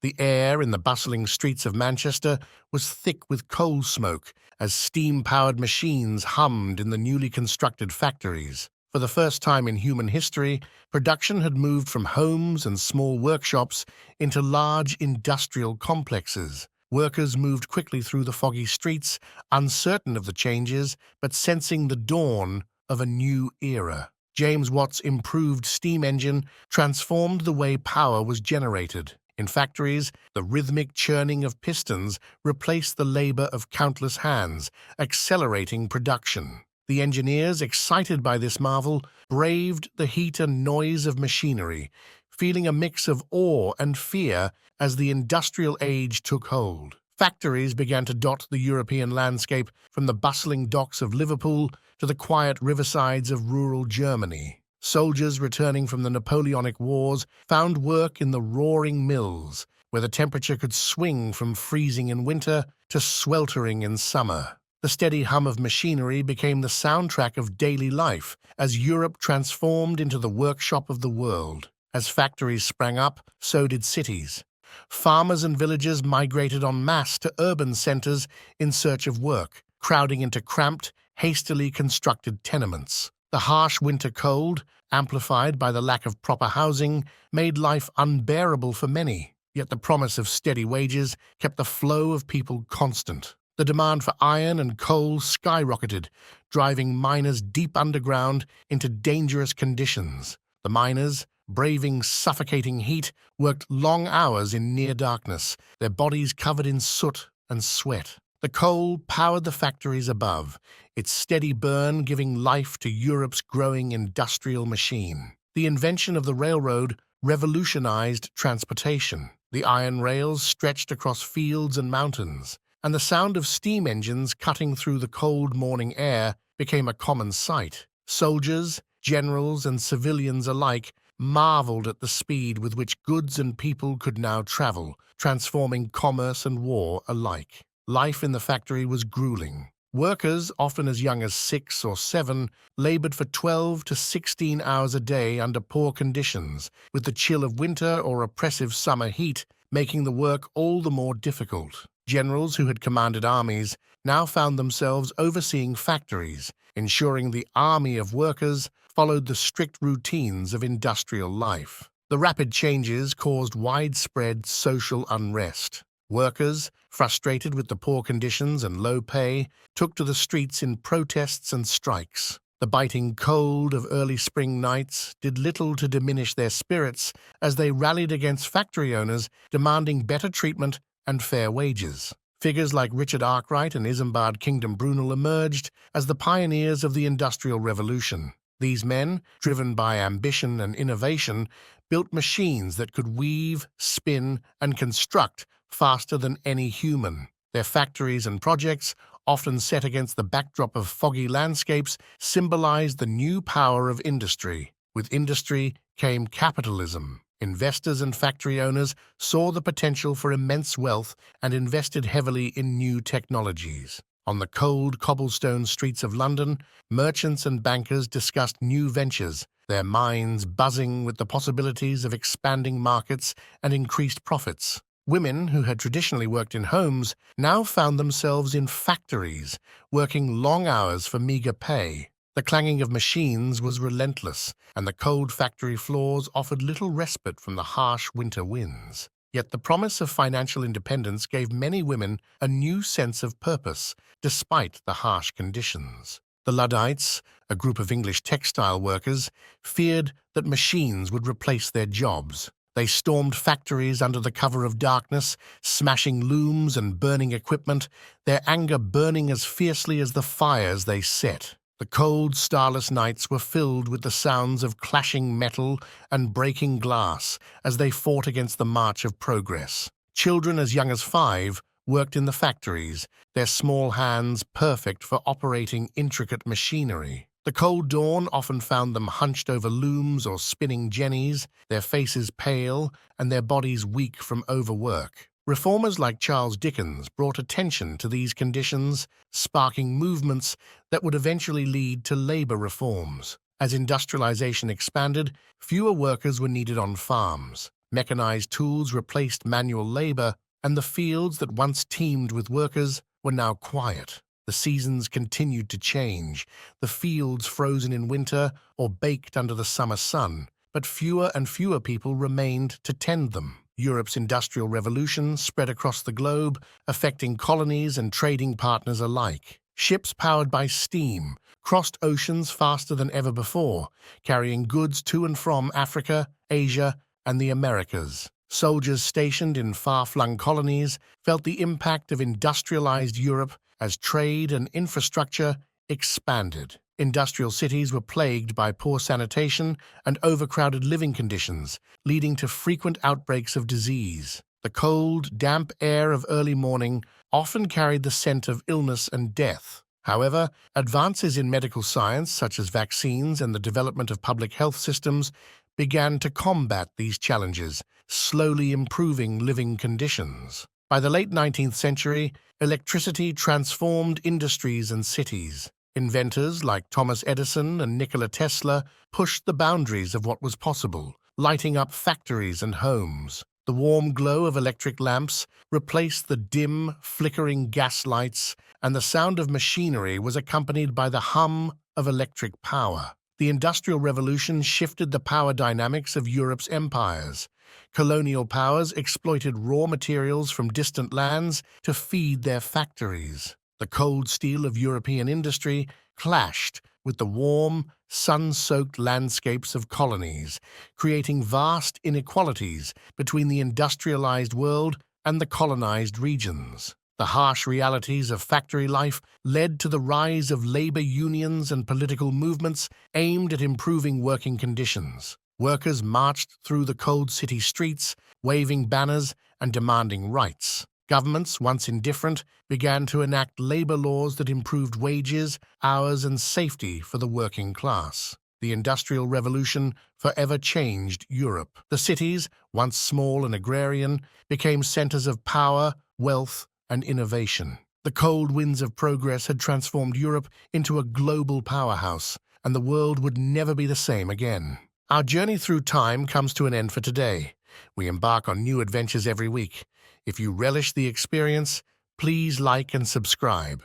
The air in the bustling streets of Manchester was thick with coal smoke as steam-powered machines hummed in the newly constructed factories. For the first time in human history, production had moved from homes and small workshops into large industrial complexes. Workers moved quickly through the foggy streets, uncertain of the changes, but sensing the dawn of a new era. James Watt's improved steam engine transformed the way power was generated. In factories, the rhythmic churning of pistons replaced the labor of countless hands, accelerating production. The engineers, excited by this marvel, braved the heat and noise of machinery, feeling a mix of awe and fear as the industrial age took hold. Factories began to dot the European landscape, from the bustling docks of Liverpool to the quiet riversides of rural Germany. Soldiers returning from the Napoleonic Wars found work in the roaring mills, where the temperature could swing from freezing in winter to sweltering in summer. The steady hum of machinery became the soundtrack of daily life as Europe transformed into the workshop of the world. As factories sprang up, so did cities. Farmers and villagers migrated en masse to urban centers in search of work, crowding into cramped, hastily constructed tenements. The harsh winter cold, amplified by the lack of proper housing, made life unbearable for many. Yet the promise of steady wages kept the flow of people constant. The demand for iron and coal skyrocketed, driving miners deep underground into dangerous conditions. The miners, braving suffocating heat, worked long hours in near darkness, their bodies covered in soot and sweat. The coal powered the factories above, its steady burn giving life to Europe's growing industrial machine. The invention of the railroad revolutionized transportation. The iron rails stretched across fields and mountains, and the sound of steam engines cutting through the cold morning air became a common sight. Soldiers, generals, and civilians alike marveled at the speed with which goods and people could now travel, transforming commerce and war alike. Life in the factory was grueling. Workers, often as young as 6 or 7, labored for 12 to 16 hours a day under poor conditions, with the chill of winter or oppressive summer heat making the work all the more difficult. Generals who had commanded armies now found themselves overseeing factories, ensuring the army of workers followed the strict routines of industrial life. The rapid changes caused widespread social unrest. Workers, frustrated with the poor conditions and low pay, took to the streets in protests and strikes. The biting cold of early spring nights did little to diminish their spirits as they rallied against factory owners demanding better treatment and fair wages. Figures like Richard Arkwright and Isambard Kingdom Brunel emerged as the pioneers of the Industrial Revolution. These men, driven by ambition and innovation, built machines that could weave, spin, and construct faster than any human. Their factories and projects, often set against the backdrop of foggy landscapes, symbolized the new power of industry. With industry came capitalism. Investors and factory owners saw the potential for immense wealth and invested heavily in new technologies. On the cold cobblestone streets of London, merchants and bankers discussed new ventures, their minds buzzing with the possibilities of expanding markets and increased profits. Women who had traditionally worked in homes now found themselves in factories, working long hours for meager pay. The clanging of machines was relentless, and the cold factory floors offered little respite from the harsh winter winds. Yet the promise of financial independence gave many women a new sense of purpose, despite the harsh conditions. The Luddites, a group of English textile workers, feared that machines would replace their jobs. They stormed factories under the cover of darkness, smashing looms and burning equipment, their anger burning as fiercely as the fires they set. The cold, starless nights were filled with the sounds of clashing metal and breaking glass as they fought against the march of progress. Children as young as 5 worked in the factories, their small hands perfect for operating intricate machinery. The cold dawn often found them hunched over looms or spinning jennies, their faces pale and their bodies weak from overwork. Reformers like Charles Dickens brought attention to these conditions, sparking movements that would eventually lead to labor reforms. As industrialization expanded, fewer workers were needed on farms. Mechanized tools replaced manual labor, and the fields that once teemed with workers were now quiet. The seasons continued to change, the fields frozen in winter or baked under the summer sun, but fewer and fewer people remained to tend them. Europe's Industrial Revolution spread across the globe, affecting colonies and trading partners alike. Ships powered by steam crossed oceans faster than ever before, carrying goods to and from Africa, Asia, and the Americas. Soldiers stationed in far-flung colonies felt the impact of industrialized Europe as trade and infrastructure expanded. Industrial cities were plagued by poor sanitation and overcrowded living conditions, leading to frequent outbreaks of disease. The cold, damp air of early morning often carried the scent of illness and death. However, advances in medical science, such as vaccines and the development of public health systems, began to combat these challenges, slowly improving living conditions. By the late 19th century, electricity transformed industries and cities. Inventors like Thomas Edison and Nikola Tesla pushed the boundaries of what was possible, lighting up factories and homes. The warm glow of electric lamps replaced the dim, flickering gas lights, and the sound of machinery was accompanied by the hum of electric power. The Industrial Revolution shifted the power dynamics of Europe's empires. Colonial powers exploited raw materials from distant lands to feed their factories. The cold steel of European industry clashed with the warm, sun-soaked landscapes of colonies, creating vast inequalities between the industrialized world and the colonized regions. The harsh realities of factory life led to the rise of labor unions and political movements aimed at improving working conditions. Workers marched through the cold city streets, waving banners and demanding rights. Governments, once indifferent, began to enact labor laws that improved wages, hours, and safety for the working class. The Industrial Revolution forever changed Europe. The cities, once small and agrarian, became centers of power, wealth, and innovation. The cold winds of progress had transformed Europe into a global powerhouse, and the world would never be the same again. Our journey through time comes to an end for today. We embark on new adventures every week. If you relish the experience, please like and subscribe.